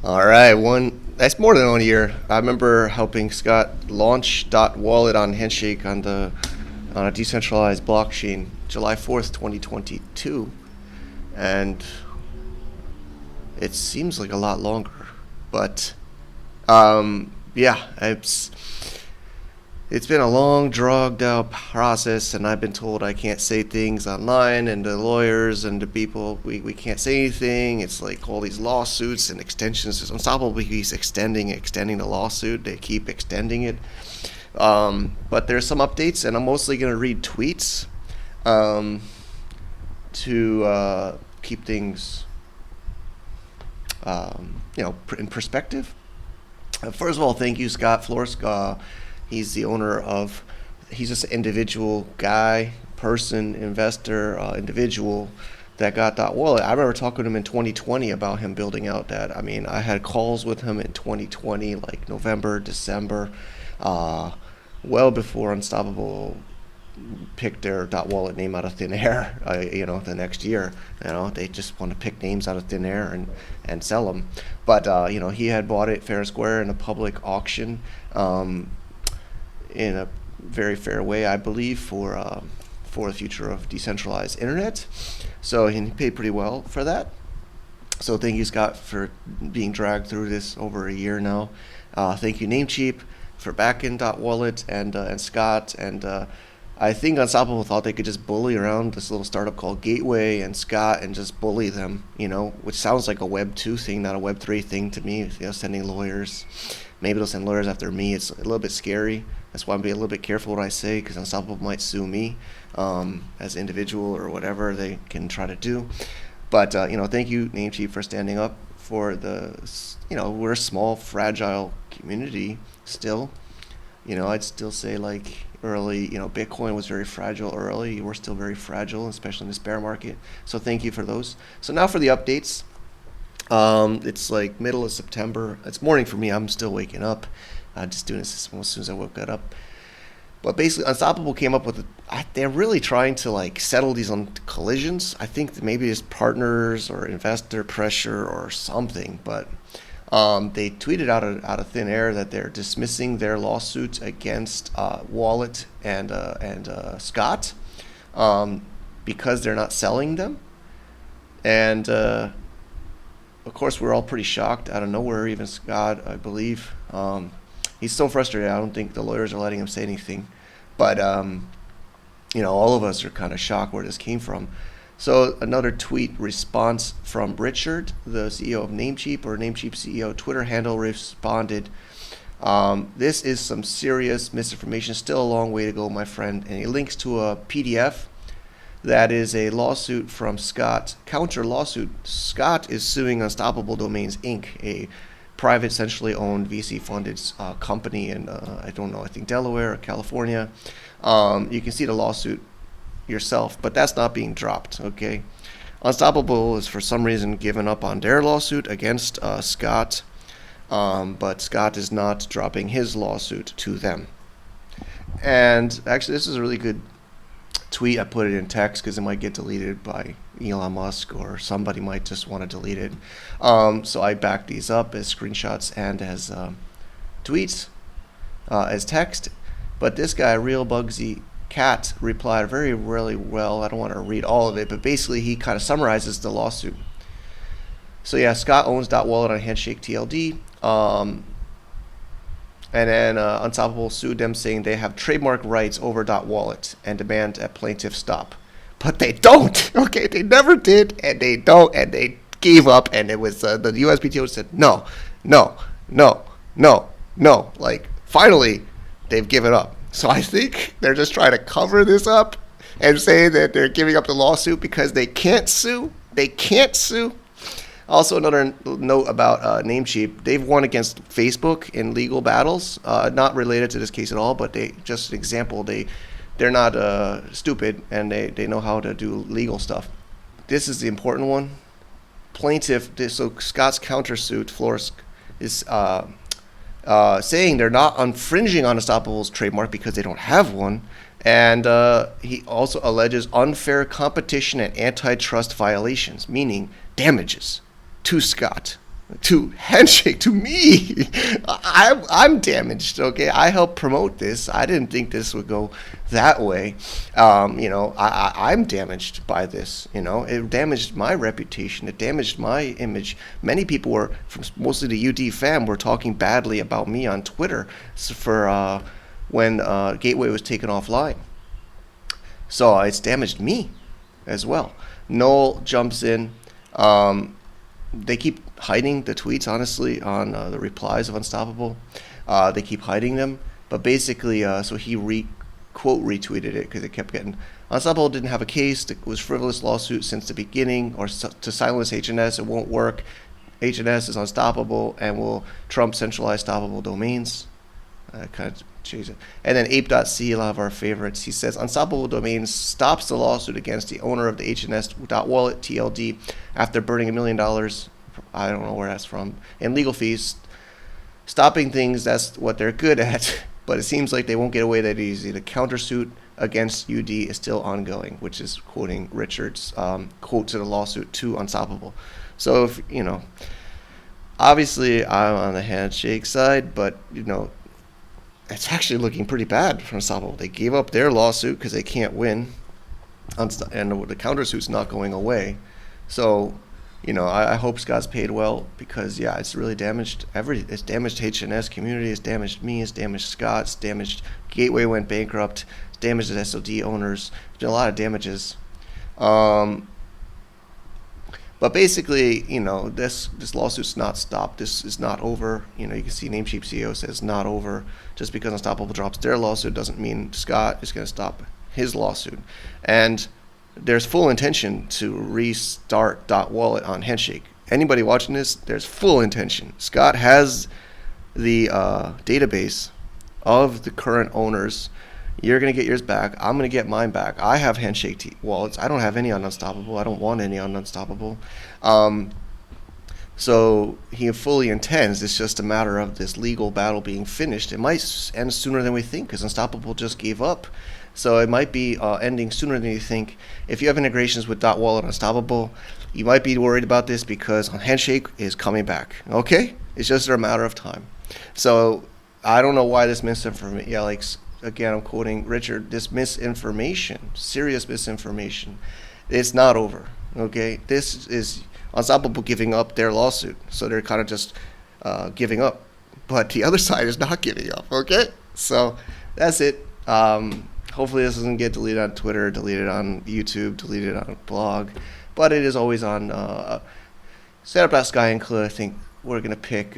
All right, that's more than 1 year. I remember helping Scott launch .wallet on Handshake on a decentralized blockchain, July 4th, 2022, and it seems like a lot longer, but yeah, it's been a long, dragged out process, and I've been told I can't say things online, and the lawyers and the people, we can't say anything. It's like all these lawsuits and extensions. Unstoppable keeps extending the lawsuit. They keep extending it. But there's some updates, and I'm mostly going to read tweets um, to keep things, in perspective. First of all, thank you, Scott Flores. He's the owner of. He's just an individual guy, person, investor, individual that got that wallet. I remember talking to him in 2020 about him building out that. I mean, I had calls with him in 2020, like November, December, uh, well before Unstoppable pick their .wallet name out of thin air. The next year, they just want to pick names out of thin air and sell them. But he had bought it fair and square in a public auction, in a very fair way, I believe, for the future of decentralized internet. So he paid pretty well for that. So thank you, Scott, for being dragged through this over a year now. Thank you, Namecheap, for backing .wallet and Scott. And I think Unstoppable thought they could just bully around this little startup called Gateway and Scott and just bully them, which sounds like a Web 2 thing, not a Web 3 thing to me, sending lawyers. Maybe they'll send lawyers after me. It's a little bit scary. That's why I'm being a little bit careful what I say, because Unstoppable might sue me as an individual or whatever they can try to do. But, thank you, Namecheap, for standing up for we're a small, fragile community still. I'd still say, like, early, Bitcoin was very fragile early. We're still very fragile, especially in this bear market. So thank you for those. So now for the updates. It's like middle of September. It's morning for me. I'm still waking up. Just doing this as soon as I woke up. But basically, Unstoppable came up with they're really trying to like settle these on collisions. I think that maybe it's partners or investor pressure or something. But they tweeted out of thin air that they're dismissing their lawsuits against Wallet and Scott because they're not selling them. And of course, we're all pretty shocked out of nowhere. Even Scott, I believe. He's so frustrated. I don't think the lawyers are letting him say anything. But, all of us are kind of shocked where this came from. So another tweet response from Richard, the CEO of Namecheap, or Namecheap CEO Twitter handle, responded, this is some serious misinformation. Still a long way to go, my friend. And he links to a PDF that is a lawsuit from Scott, counter lawsuit. Scott is suing Unstoppable Domains, Inc., a private, centrally owned, VC-funded company in, I don't know, I think Delaware or California. You can see the lawsuit yourself, but that's not being dropped, okay? Unstoppable is for some reason given up on their lawsuit against Scott, but Scott is not dropping his lawsuit to them. And actually, this is a really good tweet. I put it in text because it might get deleted by Elon Musk, or somebody might just want to delete it. So I backed these up as screenshots and as tweets, as text. But this guy, Real Bugsy Cat, replied very really well. I don't want to read all of it, but basically he kind of summarizes the lawsuit. So yeah, Scott owns .wallet on Handshake TLD. And then Unstoppable sued them, saying they have trademark rights over .wallet and demand a plaintiff stop. But they don't. Okay, they never did, and they don't, and they gave up. And it was the USPTO said no. Like, finally, they've given up. So I think they're just trying to cover this up and say that they're giving up the lawsuit because they can't sue. They can't sue. Also, another note about Namecheap. They've won against Facebook in legal battles, not related to this case at all, but just an example. They're not stupid, and they know how to do legal stuff. This is the important one. Plaintiff, so Scott's countersuit, Flores, is saying they're not infringing on Unstoppable's trademark because they don't have one. And he also alleges unfair competition and antitrust violations, meaning damages to Scott. to Handshake, to me. I'm damaged, okay? I helped promote this. I didn't think this would go that way. I'm damaged by this. It damaged my reputation. It damaged my image. Many people were, from mostly the UD fam, were talking badly about me on Twitter for when Gateway was taken offline. So it's damaged me as well. Noel jumps in. They keep hiding the tweets, honestly, on the replies of Unstoppable. They keep hiding them. But basically, so he quote retweeted it because it kept getting... Unstoppable didn't have a case. It was frivolous lawsuit since the beginning, or to silence HNS. It won't work. HNS is unstoppable and will trump centralized stoppable domains. Kind of change it. And then ape.c, a lot of our favorites. He says, Unstoppable Domains stops the lawsuit against the owner of the HNS.wallet, TLD, after burning $1 million. I don't know where that's from. And legal fees. Stopping things, that's what they're good at. But it seems like they won't get away that easy. The countersuit against UD is still ongoing, which is quoting Richard's quote to the lawsuit to Unstoppable. So, if obviously I'm on the Handshake side, but, it's actually looking pretty bad for Unstoppable. They gave up their lawsuit because they can't win, and the countersuit's not going away. So, I hope Scott's paid well because, it's really damaged it's damaged HNS community, it's damaged me, it's damaged Scott, it's damaged Gateway went bankrupt, it's damaged the SOD owners. There's been a lot of damages. But basically, this lawsuit's not stopped. This is not over. You can see Namecheap CEO says not over. Just because Unstoppable drops their lawsuit doesn't mean Scott is going to stop his lawsuit. And there's full intention to restart .wallet on Handshake. Anybody watching this, there's full intention. Scott has the database of the current owners. You're going to get yours back. I'm going to get mine back. I have Handshake wallets. I don't have any on Unstoppable. I don't want any on Unstoppable. So he fully intends. It's just a matter of this legal battle being finished. It might end sooner than we think because Unstoppable just gave up. So it might be ending sooner than you think. If you have integrations with .wallet Unstoppable, you might be worried about this because Handshake is coming back. Okay? It's just a matter of time. So I don't know why this misinformation... Again, I'm quoting Richard, this misinformation, serious misinformation, it's not over, okay? This is Unstoppable giving up their lawsuit, so they're kind of just giving up. But the other side is not giving up, okay? So that's it. Hopefully this doesn't get deleted on Twitter, deleted on YouTube, deleted on a blog. But it is always on setup.sky-include. I think we're going to pick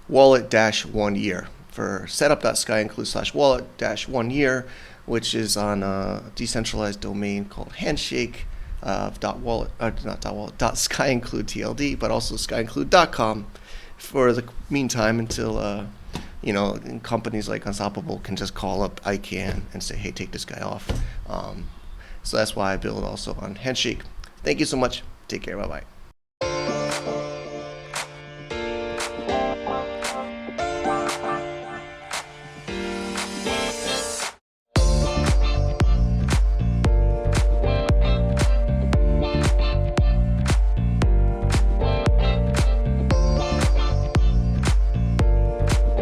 wallet-1 year. For setup.sky-include/wallet-1 year, which is on a decentralized domain called Handshake .sky-include TLD, but also skyinclude.com for the meantime until companies like Unstoppable can just call up ICANN and say, hey, take this guy off. So that's why I build also on Handshake. Thank you so much. Take care. Bye-bye.